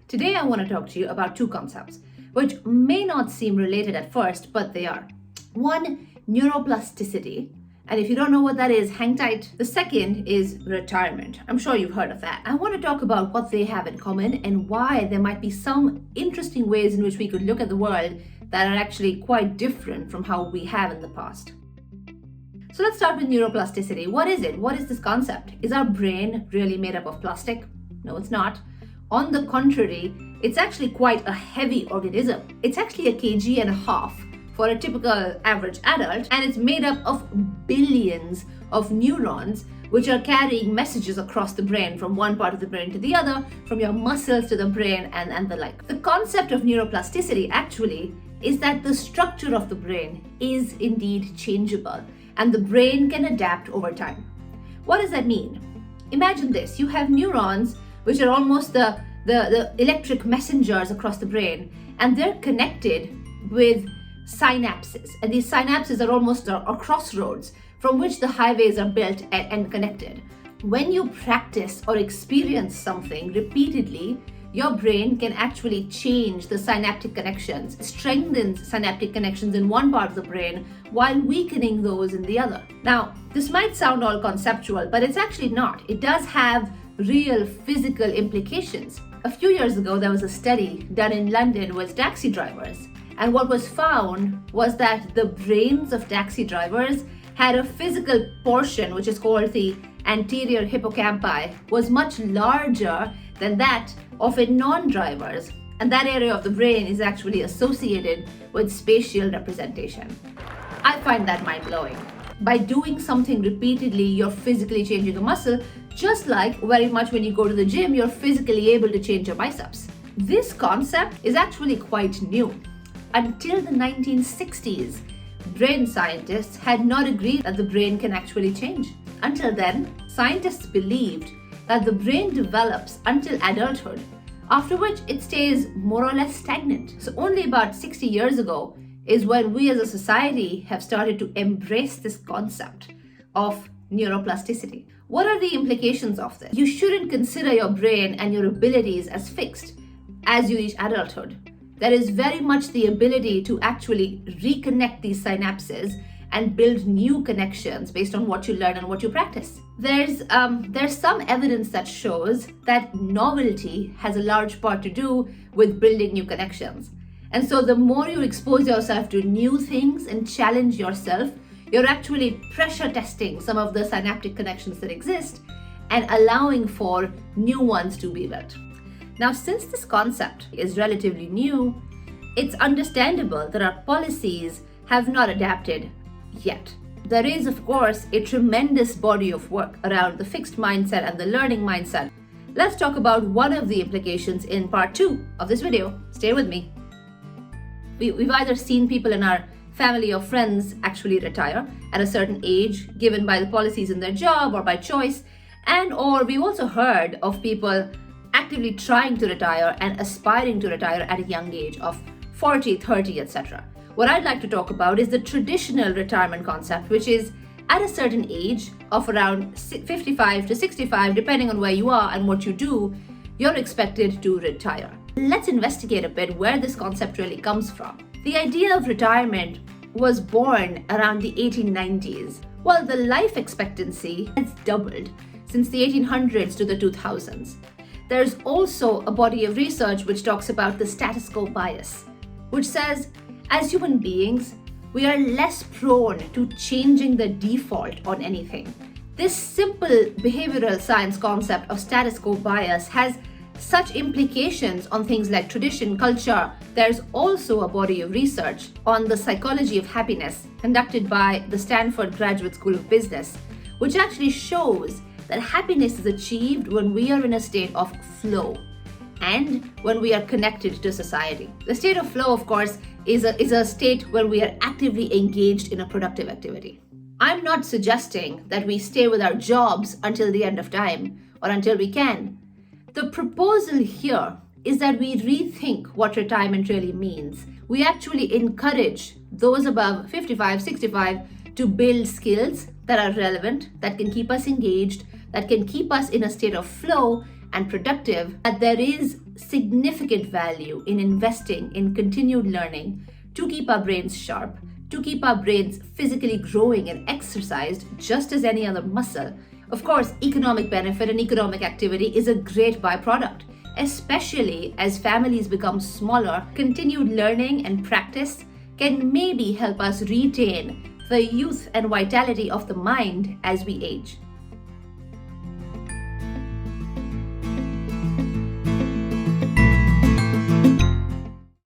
Today I want to talk to you about two concepts, which may not seem related at first, but they are. One, neuroplasticity. And if you don't know what that is, hang tight. The second is retirement. I'm sure you've heard of that. I want to talk about what they have in common and why there might be some interesting ways in which we could look at the world that are actually quite different from how we have in the past. So let's start with neuroplasticity. What is it? What is this concept? Is our brain really made up of plastic? No, it's not. On the contrary, it's actually quite a heavy organism. It's actually 1.5 kg for a typical average adult, and it's made up of billions of neurons which are carrying messages across the brain from one part of the brain to the other, from your muscles to the brain and the like. The concept of neuroplasticity actually is that the structure of the brain is indeed changeable and the brain can adapt over time. What does that mean? Imagine this, you have neurons which are almost the electric messengers across the brain, and they're connected with synapses. And these synapses are almost a crossroads from which the highways are built and connected. When you practice or experience something repeatedly, your brain can actually change the synaptic connections, strengthen synaptic connections in one part of the brain while weakening those in the other. Now, this might sound all conceptual, but it's actually not. It does have real physical implications. A few years ago, there was a study done in London with taxi drivers. And what was found was that the brains of taxi drivers had a physical portion, which is called the anterior hippocampi, was much larger than that of a non-drivers. And that area of the brain is actually associated with spatial representation. I find that mind-blowing. By doing something repeatedly, you're physically changing a muscle, just like very much when you go to the gym, you're physically able to change your biceps. This concept is actually quite new. Until the 1960s, brain scientists had not agreed that the brain can actually change. Until then, scientists believed that the brain develops until adulthood, after which it stays more or less stagnant. So only about 60 years ago is when we as a society have started to embrace this concept of neuroplasticity. What are the implications of this? You shouldn't consider your brain and your abilities as fixed as you reach adulthood. There is very much the ability to actually reconnect these synapses and build new connections based on what you learn and what you practice. There's some evidence that shows that novelty has a large part to do with building new connections. And so the more you expose yourself to new things and challenge yourself, you're actually pressure testing some of the synaptic connections that exist and allowing for new ones to be built. Now, since this concept is relatively new, it's understandable that our policies have not adapted yet. There is, of course, a tremendous body of work around the fixed mindset and the learning mindset. Let's talk about one of the implications in part 2 of this video. Stay with me. We've either seen people in our family or friends actually retire at a certain age, given by the policies in their job or by choice, or we've also heard of people actively trying to retire and aspiring to retire at a young age of 40, 30, etc. What I'd like to talk about is the traditional retirement concept, which is at a certain age of around 55 to 65, depending on where you are and what you do, you're expected to retire. Let's investigate a bit where this concept really comes from. The idea of retirement was born around the 1890s. Well, the life expectancy has doubled since the 1800s to the 2000s. There's also a body of research which talks about the status quo bias, which says, as human beings, we are less prone to changing the default on anything. This simple behavioral science concept of status quo bias has such implications on things like tradition, culture. There's also a body of research on the psychology of happiness conducted by the Stanford Graduate School of Business, which actually shows that happiness is achieved when we are in a state of flow and when we are connected to society. The state of flow, of course, is a state where we are actively engaged in a productive activity. I'm not suggesting that we stay with our jobs until the end of time or until we can. The proposal here is that we rethink what retirement really means. We actually encourage those above 55, 65 to build skills that are relevant, that can keep us engaged, that can keep us in a state of flow, and productive, that there is significant value in investing in continued learning to keep our brains sharp, to keep our brains physically growing and exercised just as any other muscle. Of course, economic benefit and economic activity is a great byproduct. Especially as families become smaller, continued learning and practice can maybe help us retain the youth and vitality of the mind as we age.